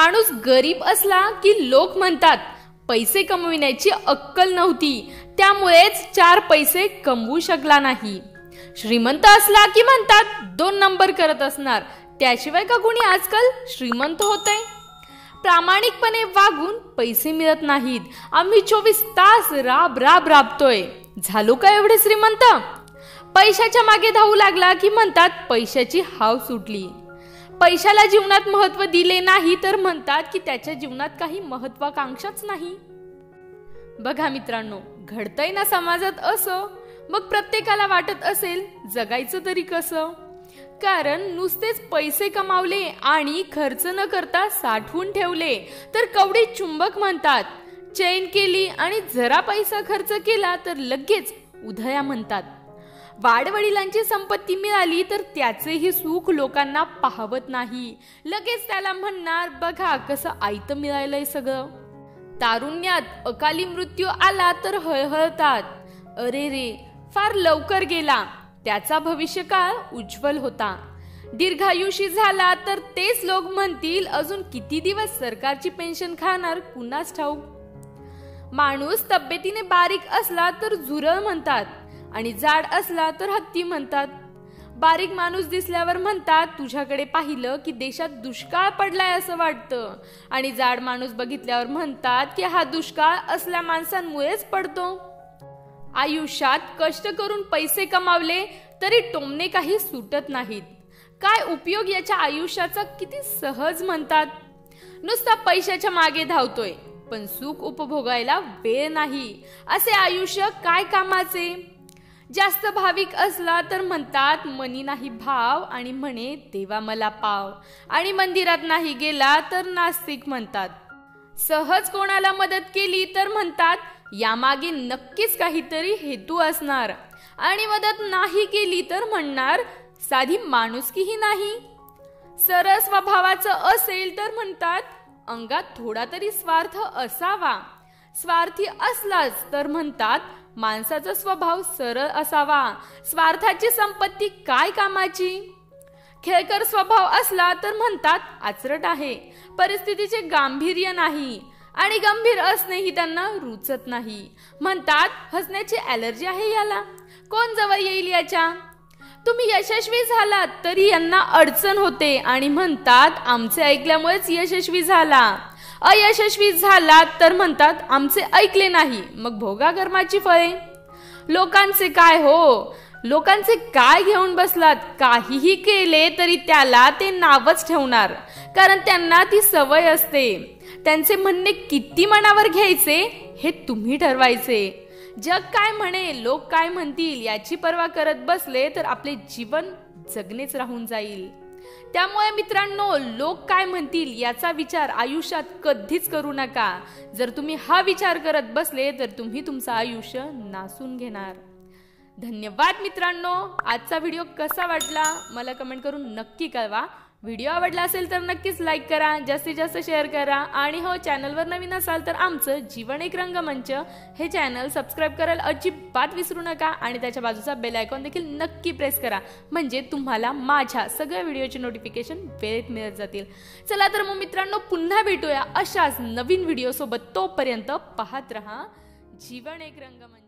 माणूस गरीब असला की लोक म्हणतात पैसे कमविण्याची अक्कल नव्हती, त्यामुळेच 4 पैसे कमवू शकला नाही. श्रीमंत असला की म्हणतात 2 नंबर करत असणार, त्याशिवाय का कोणी आजकाल श्रीमंत होतंय. प्रामाणिकपणे वागून पैसे मिळत नाहीत. आम्ही 24 तास राबतोय, झालो का एवढे श्रीमंत. पैशाच्या मागे धावू लागला की म्हणतात पैशाची हाव सुटली. पैशाला जीवनात महत्व दिले नाही तर म्हणतात की त्याच्या जीवनात काही महत्वाकांक्षाच नाही. बघा मित्रांनो, घडतंय ना समाजात असं, मग प्रत्येकाला वाटत असेल जगायचं तरी कसं. कारण नुसतेच पैसे कमावले आणि खर्च न करता साठवून ठेवले तर कवडी चुंबक म्हणतात. चैन केली आणि जरा पैसा खर्च केला तर लगेच उधळ्या म्हणतात. वाडवडिलांची संपत्ती मिळाली तर त्याचेही सुख लोकांना पाहवत नाही. लगेच त्याला म्हणणार बघा कसं आयतं मिळालंय सगळं. तारुण्यात अकाली मृत्यू आला तर हळहळतात, अरे रे फार लवकर गेला, त्याचा भविष्यकाळ उज्ज्वल होता. दीर्घायुषी झाला तर तेच लोक म्हणतील अजून किती दिवस सरकारची पेन्शन खाणार कुणास ठाऊक. माणूस तब्येतीने बारीक असला तर झुरळ म्हणतात आणि जाड असला तर हत्ती म्हणतात. बारीक माणूस दिसल्यावर म्हणतात तुझ्याकडे पाहिलं की देशात दुष्काळ पडलाय असं वाटतं, आणि जाड माणूस बघितल्यावर म्हणतात की हा दुष्काळ असल्या माणसांमुळेच पडतो. आयुष्यात कष्ट करून पैसे कमावले तरी टोमणे काही सुटत नाहीत. काय उपयोग याच्या आयुष्याचा किती सहज म्हणतात. नुसता पैशाच्या मागे धावतोय पण सुख उपभोगायला वेळ नाही, असे आयुष्य काय कामाचे. जास्त भाविक असला तर म्हणतात मनी नाही भाव, आणि म्हणे देवा मला पाव, आणि मंदिरात नाही गेला तर नास्तिक म्हणतात. सहज कोणाला मदत केली तर म्हणतात यामागे नक्कीच काहीतरी हेतू असणार, आणि मदत नाही केली तर म्हणणार साधी माणुसकीही नाही. सरळ स्वभावाचं असेल तर म्हणतात अंगात थोडा तरी स्वार्थ असावा. स्वार्थी असलाच तर म्हणतात माणसाचा स्वभाव सरळ असावा. स्वार्थाची संपत्ती काय कामाची. खेळकर स्वभाव असला तर म्हणतात आचरट आहे, परिस्थितीचे गांभीर्य नाही, आणि गंभीर असणेही त्यांना रुचत नाही. म्हणतात हसण्याची ॲलर्जी आहे याला, कोण जवळ येईल याच्या. तुम्ही यशस्वी झालात तरी यांना अडचण होते आणि म्हणतात आमचे ऐकल्यामुळेच यशस्वी झाला. अयशस्वी झालात तर म्हणतात आमचे ऐकले नाही, मग भोगा कर्माची फळे. लोकांचे काय हो, लोकांचे काय घेऊन बसलात. काहीही केले तरी त्याला ते नावच ठेवणार, कारण त्यांना ती सवय असते. त्यांचे म्हणणे किती मनावर घ्यायचे हे तुम्ही ठरवायचे. जग काय म्हणे, लोक काय म्हणतील याची पर्वा करत बसले तर आपले जीवन जगणेच राहून जाईल. त्यामुळे मित्रांनो, लोक काय म्हणतील याचा विचार आयुष्यात कधीच करू नका. जर तुम्ही हा विचार करत बसले तर तुम्ही तुमचं आयुष्य नासून घेणार. धन्यवाद मित्रांनो. आजचा व्हिडिओ कसा वाटला मला कमेंट करून नक्की कळवा. व्हिडिओ आवडला असेल तर नक्कीच लाईक करा, जास्तीत जास्त शेअर करा, आणि हो चॅनलवर नवीन असाल तर आमचं जीवन एक रंगमंच हे चॅनल सबस्क्राईब करायला अजिबात विसरू नका, आणि त्याच्या बाजूचा बेल आयकॉन देखील नक्की प्रेस करा, म्हणजे तुम्हाला माझ्या सगळ्या व्हिडिओचे नोटिफिकेशन वेळेत मिळत जातील. चला तर मग मित्रांनो, पुन्हा भेटूया अशाच नवीन व्हिडिओ सोबत. तोपर्यंत पाहत रहा जीवन एक रंगमंच.